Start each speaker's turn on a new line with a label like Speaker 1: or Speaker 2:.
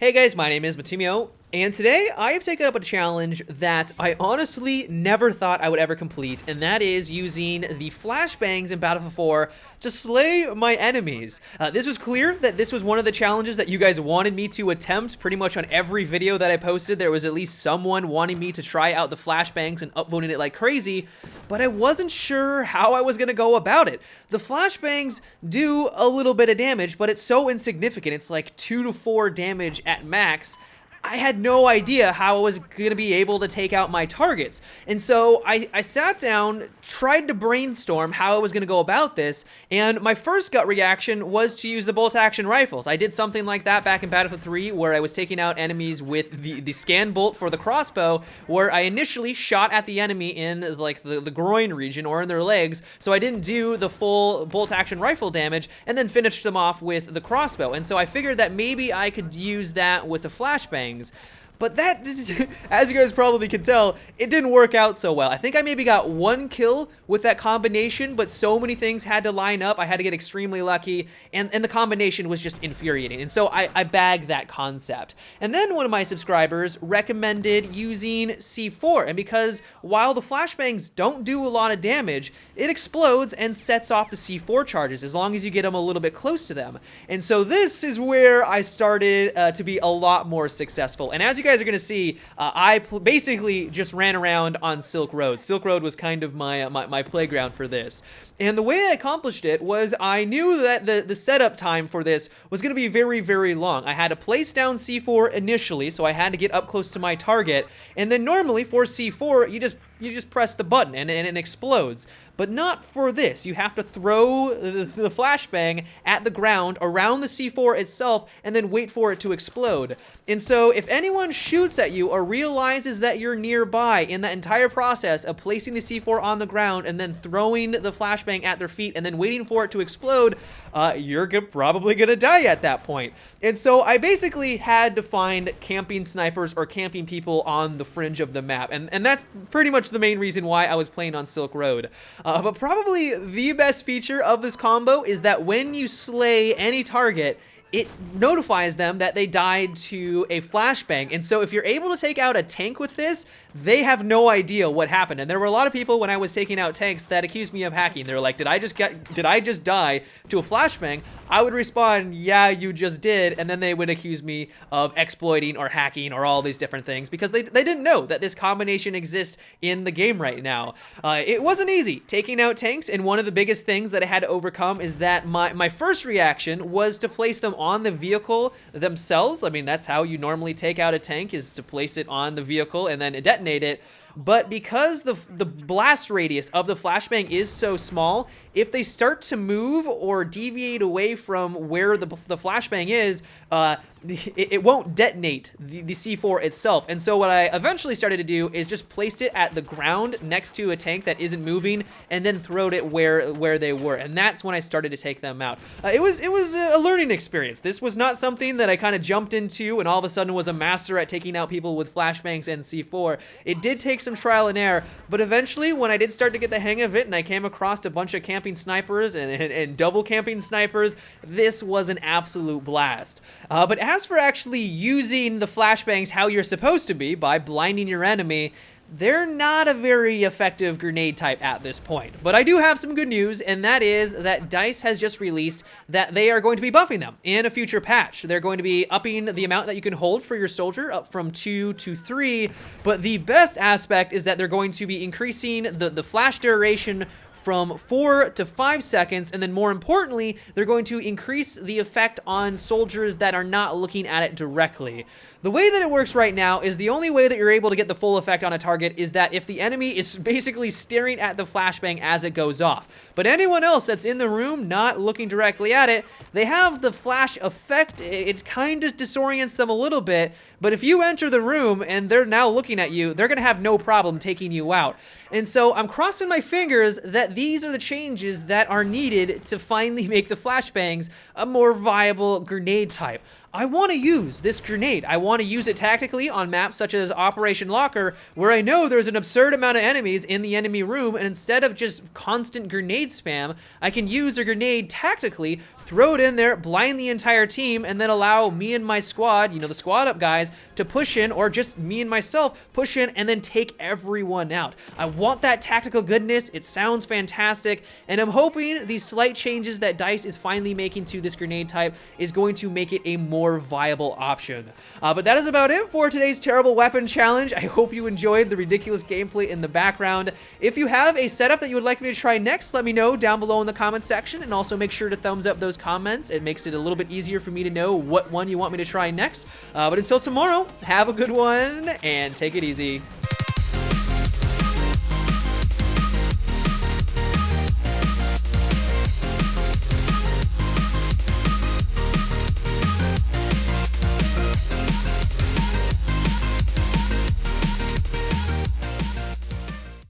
Speaker 1: Hey guys, my name is Matumio, and today I have taken up a challenge that I honestly never thought I would ever complete, and that is using the Flashbangs in Battlefield 4 to slay my enemies. This was clear that this was one of the challenges that you guys wanted me to attempt. Pretty much on every video that I posted, there was at least someone wanting me to try out the Flashbangs and upvoting it like crazy, but I wasn't sure how I was going to go about it. The Flashbangs do a little bit of damage, but it's so insignificant. It's like 2 to 4 damage at max. I had no idea how I was going to be able to take out my targets. And so I sat down, tried to brainstorm how I was going to go about this, and my first gut reaction was to use the bolt-action rifles. I did something like that back in Battlefield 3, where I was taking out enemies with the scan bolt for the crossbow, where I initially shot at the enemy in like the groin region or in their legs, so I didn't do the full bolt-action rifle damage, and then finished them off with the crossbow. And so I figured that maybe I could use that with the flashbang. But that, as you guys probably can tell, it didn't work out so well. I think I maybe got 1 kill with that combination, but so many things had to line up. I had to get extremely lucky, and the combination was just infuriating. And so I bagged that concept. And then one of my subscribers recommended using C4, and because while the flashbangs don't do a lot of damage, it explodes and sets off the C4 charges as long as you get them a little bit close to them. And so this is where I started to be a lot more successful. And as you guys are gonna see, I basically just ran around on Silk Road. Silk Road was kind of my playground for this. And the way I accomplished it was I knew that the setup time for this was going to be very, very long. I had to place down C4 initially, so I had to get up close to my target. And then normally for C4, you just press the button and it explodes. But not for this. You have to throw the flashbang at the ground around the C4 itself and then wait for it to explode. And so if anyone shoots at you or realizes that you're nearby in that entire process of placing the C4 on the ground and then throwing the flashbang at their feet and then waiting for it to explode, you're probably gonna die at that point. And so I basically had to find camping snipers or camping people on the fringe of the map. And that's pretty much the main reason why I was playing on Silk Road. But probably the best feature of this combo is that when you slay any target, it notifies them that they died to a flashbang. And so if you're able to take out a tank with this, they have no idea what happened. And there were a lot of people when I was taking out tanks that accused me of hacking. They were like, did I just die to a flashbang? I would respond, yeah, you just did. And then they would accuse me of exploiting or hacking or all these different things because they didn't know that this combination exists in the game right now. It wasn't easy taking out tanks, and one of the biggest things that I had to overcome is that my first reaction was to place them on the vehicle themselves. I mean, that's how you normally take out a tank, is to place it on the vehicle and then detonate it. But because the blast radius of the flashbang is so small, if they start to move or deviate away from where the flashbang is, it won't detonate the C4 itself. And so what I eventually started to do is just placed it at the ground next to a tank that isn't moving and then throwed it where they were. And that's when I started to take them out. It was a learning experience. This was not something that I kind of jumped into and all of a sudden was a master at taking out people with flashbangs and C4. It did take some trial and error, but eventually when I did start to get the hang of it and I came across a bunch of camping snipers and double camping snipers, this was an absolute blast. But as for actually using the flashbangs how you're supposed to be, by blinding your enemy, they're not a very effective grenade type at this point. But I do have some good news, and that is that DICE has just released that they are going to be buffing them in a future patch. They're going to be upping the amount that you can hold for your soldier up from 2 to 3, but the best aspect is that they're going to be increasing the flash duration from 4 to 5 seconds, and then more importantly, they're going to increase the effect on soldiers that are not looking at it directly. The way that it works right now is the only way that you're able to get the full effect on a target is that if the enemy is basically staring at the flashbang as it goes off. But anyone else that's in the room not looking directly at it, they have the flash effect. It kind of disorients them a little bit, but if you enter the room and they're now looking at you, they're gonna have no problem taking you out. And so I'm crossing my fingers that these are the changes that are needed to finally make the flashbangs a more viable grenade type. I want to use this grenade. I want to use it tactically on maps such as Operation Locker, where I know there's an absurd amount of enemies in the enemy room, and instead of just constant grenade spam, I can use a grenade tactically, throw it in there, blind the entire team, and then allow me and my squad, you know, the squad up guys, to push in, or just me and myself push in and then take everyone out. I want that tactical goodness. It sounds fantastic, and I'm hoping these slight changes that DICE is finally making to this grenade type is going to make it a more viable option. But that is about it for today's terrible weapon challenge. I hope you enjoyed the ridiculous gameplay in the background. If you have a setup that you would like me to try next, let me know down below in the comments section, and also make sure to thumbs up those comments. It makes it a little bit easier for me to know what one you want me to try next. But until tomorrow, have a good one and take it easy.